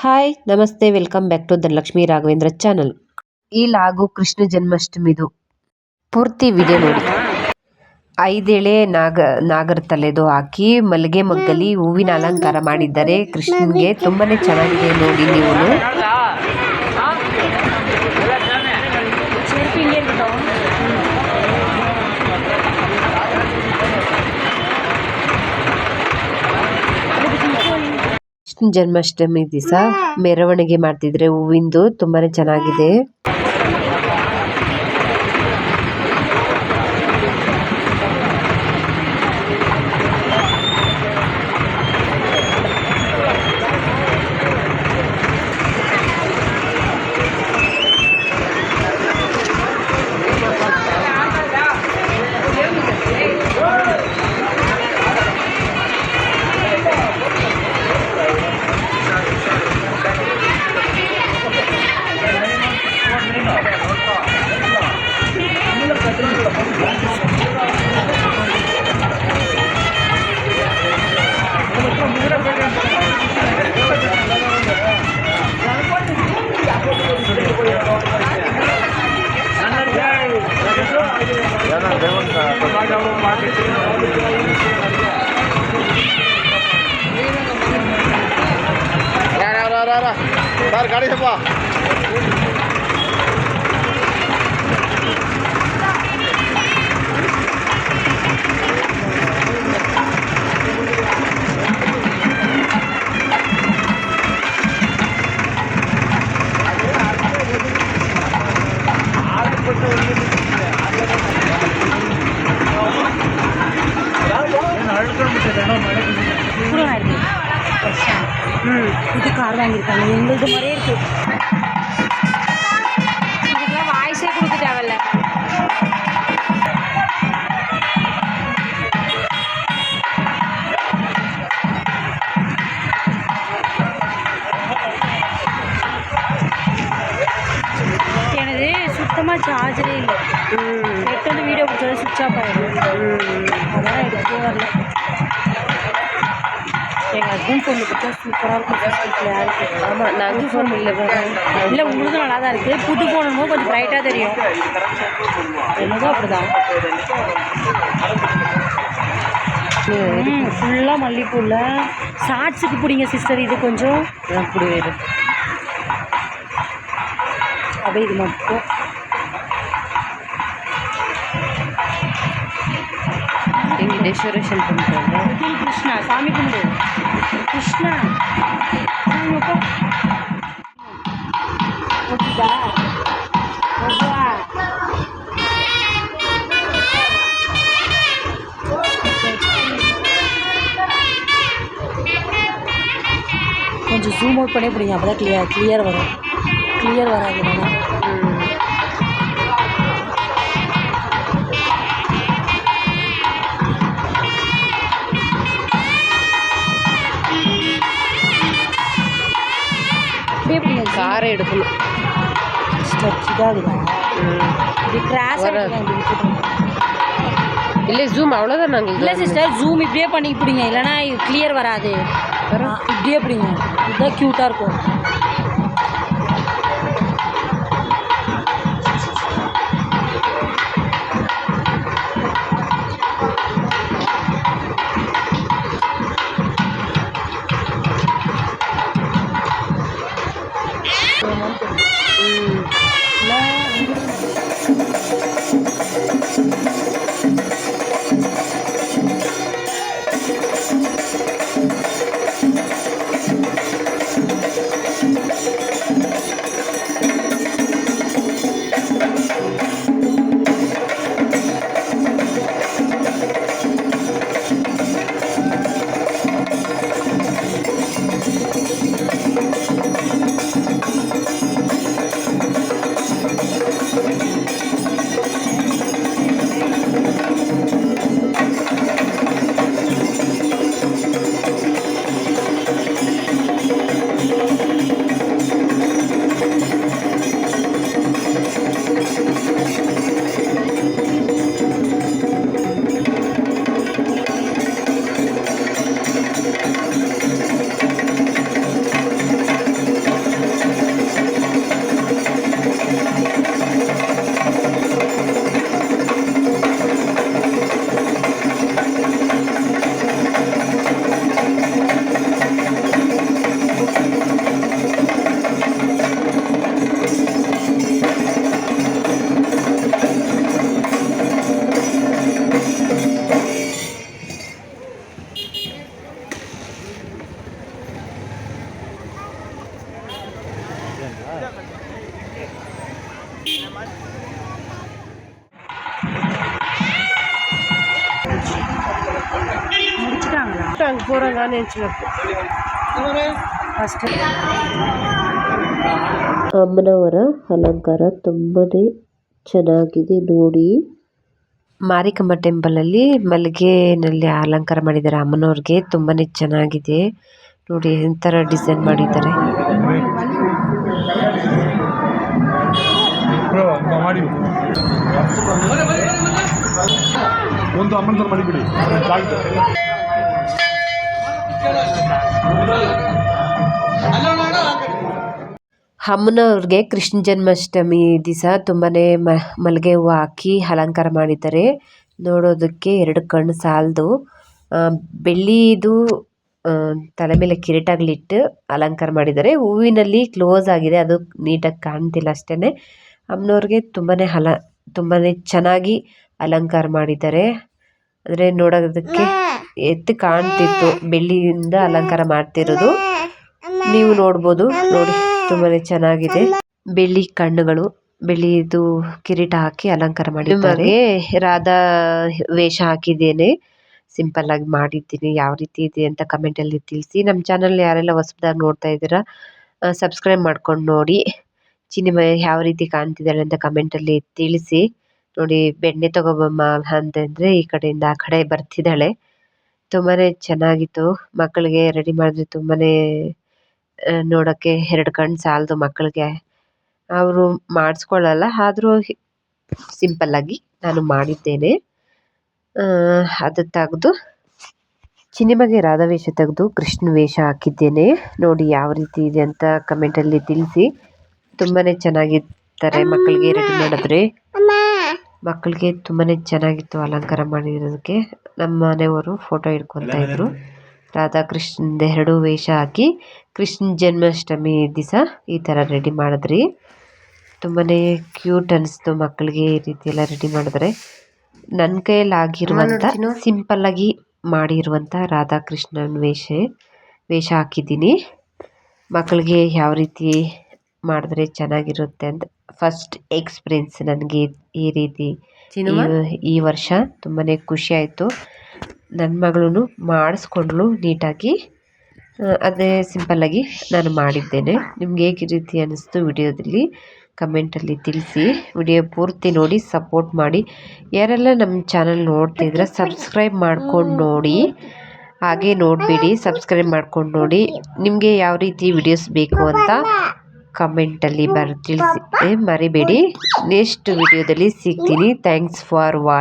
Hi ನಮಸ್ತೆ welcome back to Dhanalakshmi Raghavendra channel. ಈ vlog Krishna ಜನ್ಮಾಷ್ಟಮಿದು ಪೂರ್ತಿ ವಿಡಿಯೋ ನೋಡಿ. 5 ಎಳೆ ನಾಗರ ತಲೆದು ಹಾಕಿ ಮಲ್ಲಿಗೆ ಮಗ್ಗಲಿ ಹೂವಿನ ಅಲಂಕಾರ ಮಾಡಿದ್ದಾರೆ ಕೃಷ್ಣನ್ಗೆ. ತುಂಬಾನೇ ಚೆನ್ನಾಗಿದೆ ನೋಡಿ ನೀವು. ಕೃಷ್ಣ ಜನ್ಮಾಷ್ಟಮಿ ದಿವಸ ಮೆರವಣಿಗೆ ಮಾಡ್ತಿದ್ರೆ ಹೂವಿಂದು ತುಂಬಾನೇ ಚೆನ್ನಾಗಿದೆ. गाड़ी से இது கார் வாங்கியிருக்காங்க. எங்களுக்கு மாதிரியே இருக்கு. இதுக்கெல்லாம் வாய்ஸே கொடுக்க தேவையில்ல. எனது சுத்தமாக சார்ஜரே இல்லை. எட்டு வீடியோ கொடுத்தது சுவிட்ச் ஆஃப் ஆகிடும். அதெல்லாம் எடுக்கவே வரல. எங்கள் ஹஸ்பண்ட் ஃபோன் கொடுத்தா சூப்பராக இருக்கும். கிளாரிட்டி. ஆமாம், நாங்கள் ஃபோன் இல்லை உங்களுக்கு நல்லா தான் இருக்குது. புது ஃபோனுமோ கொஞ்சம் ப்ரைட்டாக தெரியும். என்னதோ அப்படிதான். ஃபுல்லாக மல்லிகைப்பூ இல்லை. ஷார்ட்ஸுக்கு பிடிங்க சிஸ்டர். இது கொஞ்சம் அப்படி வேறு அப்படியே இது மட்டும். எங்கள் டெக்கரேஷன் பண்ணுறாங்க. கிருஷ்ணா சாமி கும்பிடு. கிருஷ்ணா ஓகேதா? ஓகேவா? கொஞ்சம் ஜூம் அவுட் பண்ணி பிடிங்க. அப்போ தான் கிளியர் வரும். கிளியர் வராது. காரை எடுக்கணும். இல்லை ஜூம் அவ்வளோதான். நாங்கள் இல்லை சிஸ்டர் ஜூம் இப்படியே பண்ணி பிடிங்க. இல்லைனா இது கிளியர் வராது. இப்படியே பிடிங்க. இதுதான் க்யூட்டாக இருக்கும். முடிச்சுட்டாங்களா? போகிறாங்க ನೆಂಚಬೇಕು ಅಷ್ಟೇ. ಅಮ್ಮನವರ ಅಲಂಕಾರ ತುಂಬನೇ ಚೆನ್ನಾಗಿದೆ ನೋಡಿ. ಮಾರಿಕಮ್ಮ ಟೆಂಪಲಲ್ಲಿ ಮಲ್ಲಿಗೆನಲ್ಲಿ ಅಲಂಕಾರ ಮಾಡಿದ್ದಾರೆ ಅಮ್ಮನವ್ರಿಗೆ. ತುಂಬಾನೇ ಚೆನ್ನಾಗಿದೆ ನೋಡಿ, ಎಂಥರ ಡಿಸೈನ್ ಮಾಡಿದ್ದಾರೆ. ಒಂದು ಅಮ್ಮನ ಮಾಡಿಬಿಡಿ. ಅಮ್ಮನವ್ರಿಗೆ ಕೃಷ್ಣ ಜನ್ಮಾಷ್ಟಮಿ ದಿವಸ ತುಂಬಾನೇ ಮಲ್ಲಿಗೆ ಹೂವು ಹಾಕಿ ಅಲಂಕಾರ ಮಾಡಿದ್ದಾರೆ. ನೋಡೋದಕ್ಕೆ ಎರಡು ಕಣ್ಣು ಸಾಲದು. ಬೆಳ್ಳಿದು ತಲೆ ಮೇಲೆ ಕಿರೀಟಗಳಿಟ್ಟು ಅಲಂಕಾರ ಮಾಡಿದ್ದಾರೆ. ಹೂವಿನಲ್ಲಿ ಕ್ಲೋಸ್ ಆಗಿದೆ, ಅದು ನೀಟಾಗಿ ಕಾಣ್ತಿಲ್ಲ ಅಷ್ಟೇ. ಅಮ್ಮನವ್ರಿಗೆ ತುಂಬಾನೇ ಚೆನ್ನಾಗಿ ಅಲಂಕಾರ ಮಾಡಿದ್ದಾರೆ. ಅಂದರೆ ನೋಡೋದಕ್ಕೆ ಎತ್ತು ಕಾಣ್ತಿತ್ತು, ಬೆಳ್ಳಿಯಿಂದ ಅಲಂಕಾರ ಮಾಡ್ತಿರೋದು ನೀವು ನೋಡ್ಬೋದು. ನೋಡಿ ತುಂಬಾನೇ ಚೆನ್ನಾಗಿದೆ. ಬೆಳ್ಳಿ ಕಣ್ಣುಗಳು, ಬೆಳ್ಳಿದು ಕಿರೀಟ ಹಾಕಿ ಅಲಂಕಾರ ಮಾಡಿದ್ದಾರೆ. ರಾಧಾ ವೇಷ ಹಾಕಿದ್ದೇನೆ, ಸಿಂಪಲ್ ಆಗಿ ಮಾಡಿದ್ದೀನಿ. ಯಾವ ರೀತಿ ಇದೆ ಅಂತ ಕಮೆಂಟ್ ಅಲ್ಲಿ ತಿಳಿಸಿ. ನಮ್ಮ ಚಾನಲ್ ಯಾರೆಲ್ಲ ಹೊಸದಾಗಿ ನೋಡ್ತಾ ಇದ್ದೀರಾ ಸಬ್ಸ್ಕ್ರೈಬ್ ಮಾಡ್ಕೊಂಡು ನೋಡಿ. ಚಿನಿಮ ಯಾವ ರೀತಿ ಕಾಣ್ತಿದ್ದಾಳೆ ಅಂತ ಕಮೆಂಟ್ ಅಲ್ಲಿ ತಿಳಿಸಿ. ನೋಡಿ, ಬೆಣ್ಣೆ ತಗೋಬಮ್ಮ ಅಂತಂದ್ರೆ ಈ ಕಡೆಯಿಂದ ಆ ಕಡೆ ಬರ್ತಿದ್ದಾಳೆ. ತುಂಬಾನೇ ಚೆನ್ನಾಗಿತ್ತು. ಮಕ್ಕಳಿಗೆ ರೆಡಿ ಮಾಡಿದ್ರೆ ತುಂಬಾನೇ ನೋಡಕ್ಕೆ ಎರಡು ಕಣ್ಣು ಸಾಲದು ಮಕ್ಕಳಿಗೆ. ಅವರು ಮಾಡಿಸ್ಕೊಳ್ಳಲ್ಲ, ಆದರೂ ಸಿಂಪಲ್ ಆಗಿ ನಾನು ಮಾಡಿದ್ದೇನೆ. ಅದು ತೆಗೆದು ಚಿನಿಮಗೆ ರಾಧಾ ವೇಷ ತೆಗೆದು ಕೃಷ್ಣ ವೇಷ ಹಾಕಿದ್ದೇನೆ. ನೋಡಿ ಯಾವ ರೀತಿ ಇದೆ ಅಂತ ಕಮೆಂಟಲ್ಲಿ ತಿಳಿಸಿ. ತುಂಬಾನೇ ಚೆನ್ನಾಗಿರ್ತಾರೆ ಮಕ್ಕಳಿಗೆ ರೆಡಿ ಮಾಡಿದ್ರೆ. ಮಕ್ಕಳಿಗೆ ತುಂಬಾನೇ ಚೆನ್ನಾಗಿತ್ತು ಅಲಂಕಾರ ಮಾಡಿರೋದಕ್ಕೆ. ನಮ್ಮ ಮನೆಯವರು ಫೋಟೋ ಹಿಡ್ಕೊತಾ ಇದ್ರು. ರಾಧಾ ಕೃಷ್ಣದ ಎರಡು ವೇಷ ಹಾಕಿ ಕೃಷ್ಣ ಜನ್ಮಾಷ್ಟಮಿ ದಿವಸ ಈ ಥರ ರೆಡಿ ಮಾಡಿದ್ರಿ. ತುಂಬಾನೇ ಕ್ಯೂಟ್ ಅನಿಸ್ತು ಮಕ್ಕಳಿಗೆ ಈ ರೀತಿ ಎಲ್ಲ ರೆಡಿ ಮಾಡಿದ್ರೆ. ನನ್ನ ಕೈಯಲ್ಲಿ ಆಗಿರುವಂಥ ಸಿಂಪಲ್ ಆಗಿ ಮಾಡಿರುವಂಥ ರಾಧಾ ಕೃಷ್ಣನ ವೇಷ ಹಾಕಿದ್ದೀನಿ. ಮಕ್ಕಳಿಗೆ ಯಾವ ರೀತಿ ಮಾಡಿದ್ರೆ ಚೆನ್ನಾಗಿರುತ್ತೆ ಅಂತ ಫಸ್ಟ್ ಎಕ್ಸ್ಪೀರಿಯನ್ಸ್ ನನಗೆ ಈ ರೀತಿ ಈ ವರ್ಷ. ತುಂಬಾನೇ ಖುಷಿ ಆಯಿತು. ನನ್ನ ಮಗಳು ಮಾಡಿಸ್ಕೊಂಡ್ಳು ನೀಟಾಗಿ. ಅದೇ ಸಿಂಪಲ್ಲಾಗಿ ನಾನು ಮಾಡಿದ್ದೇನೆ. ನಿಮ್ಗೆ ಹೇಗೆ ರೀತಿ ಅನ್ನಿಸ್ತು ವಿಡಿಯೋದಲ್ಲಿ ಕಮೆಂಟಲ್ಲಿ ತಿಳಿಸಿ. ವಿಡಿಯೋ ಪೂರ್ತಿ ನೋಡಿ ಸಪೋರ್ಟ್ ಮಾಡಿ. ಯಾರೆಲ್ಲ ನಮ್ಮ ಚಾನಲ್ ನೋಡ್ತಿದ್ರೆ ಸಬ್ಸ್ಕ್ರೈಬ್ ಮಾಡ್ಕೊಂಡು ನೋಡಿ. ಹಾಗೆ ನೋಡಬೇಡಿ, ಸಬ್ಸ್ಕ್ರೈಬ್ ಮಾಡ್ಕೊಂಡು ನೋಡಿ. ನಿಮಗೆ ಯಾವ ರೀತಿ ವಿಡಿಯೋಸ್ ಬೇಕು ಅಂತ ಕಮೆಂಟಲ್ಲಿ ತಿಳಿಸಿ ಮರಿಬೇಡಿ. ನೆಕ್ಸ್ಟ್ ವಿಡಿಯೋದಲ್ಲಿ ಸಿಗ್ತೀನಿ. Thanks for watching.